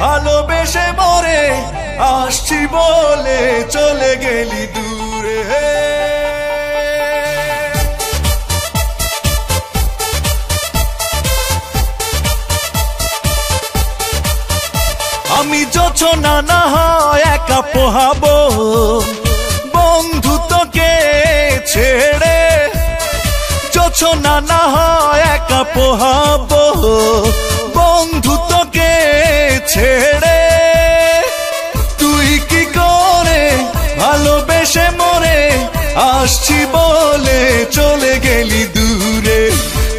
ভালোবেসে মরে আসছি বলে চলে গেলি দূরে। আমি যোছনা না হয় একা পোহাবো বন্ধু তোকে ছেড়ে, যোছনা না হয় একা পোহাবো বন্ধু তোকে ছেড়ে। তুই কি করে ভালোবেসে মরে আসছি বলে চলে গেলি দূরে।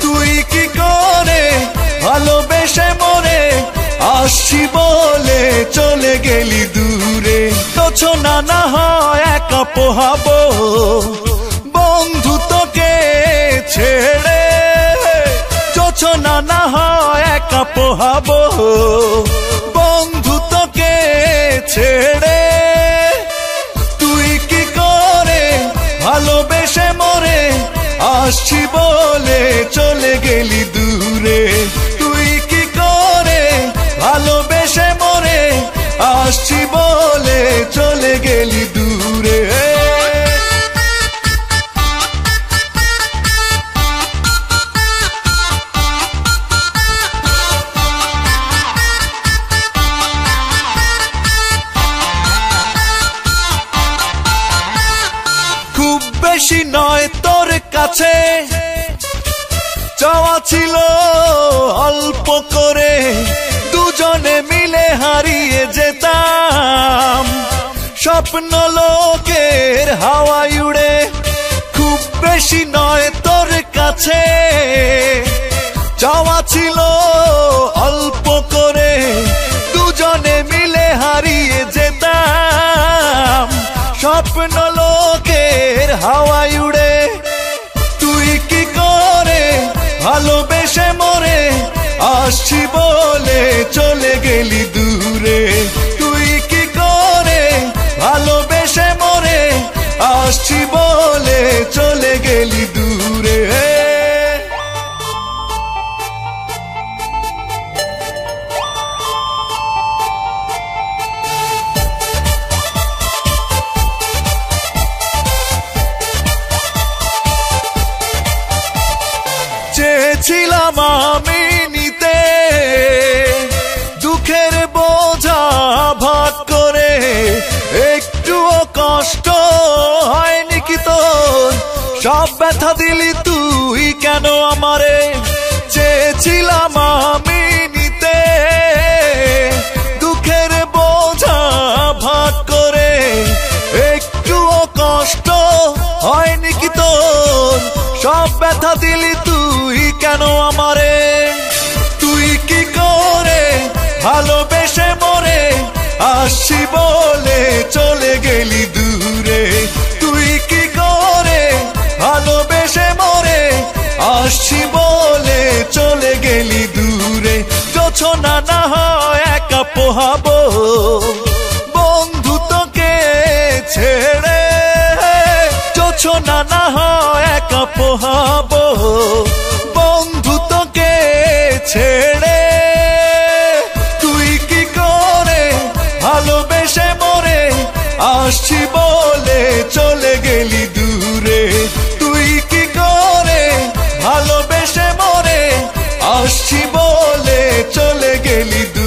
তুই কি করে ভালোবেসে মরে আসছি বলে চলে গেলি দূরে। যোছনা না হয় একা পোহাবো বন্ধু তোকে ছেড়ে, যোছনা না হয় একা পোহাবো বন্ধু তোকে ছেড়ে। তুই কি করে ভালোবেসে মরে আসছি বলে চলে গেলি দূরে। তুই কি করে ভালোবেসে মরে আসছি বলে চলে গেলি দূরে। খুব বেশি নয় তোর কাছে চাওয়া ছিল অল্প করে, দুজনে মিলে হারিয়ে যেতাম স্বপ্ন লোকের হাওয়ায় উড়ে। খুব বেশি নয় তোর কাছে চাওয়া ছিল অল্প করে, দুজনে মিলে হারিয়ে যেতাম স্বপ্ন লোকের হাওয়ায় উড়ে। তুই কি করে ভালোবেসে মরে আসছি বলে চলে গেলি দূরে। তুই কি করে ভালোবেসে মরে আসছি বলে চলে গেলি দূরে। চেয়েছিলাম আমি নিতে দুঃখের বোঝা ভাগ করে, একটুও কষ্ট হয়নি কি তোর, সব ব্যথা দিলি তুই কেন আমারে। চেয়েছিলাম আমি নিতে দুঃখের বোঝা ভাগ করে, একটুও কষ্ট হয়নি কি তোর, সব ব্যথা দিলি তুই কেন আমারে। তুই কি করে ভালোবেসে মরে আসছি বলে চলে গেলি দূরে। তুই কি করে ভালোবেসে মরে আসছি বলে চলে গেলি দূরে। যোছনা না হয় একা পোহাবো বন্ধু তোকে ছেড়ে, যোছনা না হয় একা পোহাবো বন্ধু তোকে ছেড়ে। তুই কি করে ভালোবেসে মরে আসছি বলে চলে গেলি দূরে। তুই কি করে ভালোবেসে মরে আসছি বলে চলে গেলি দূরে।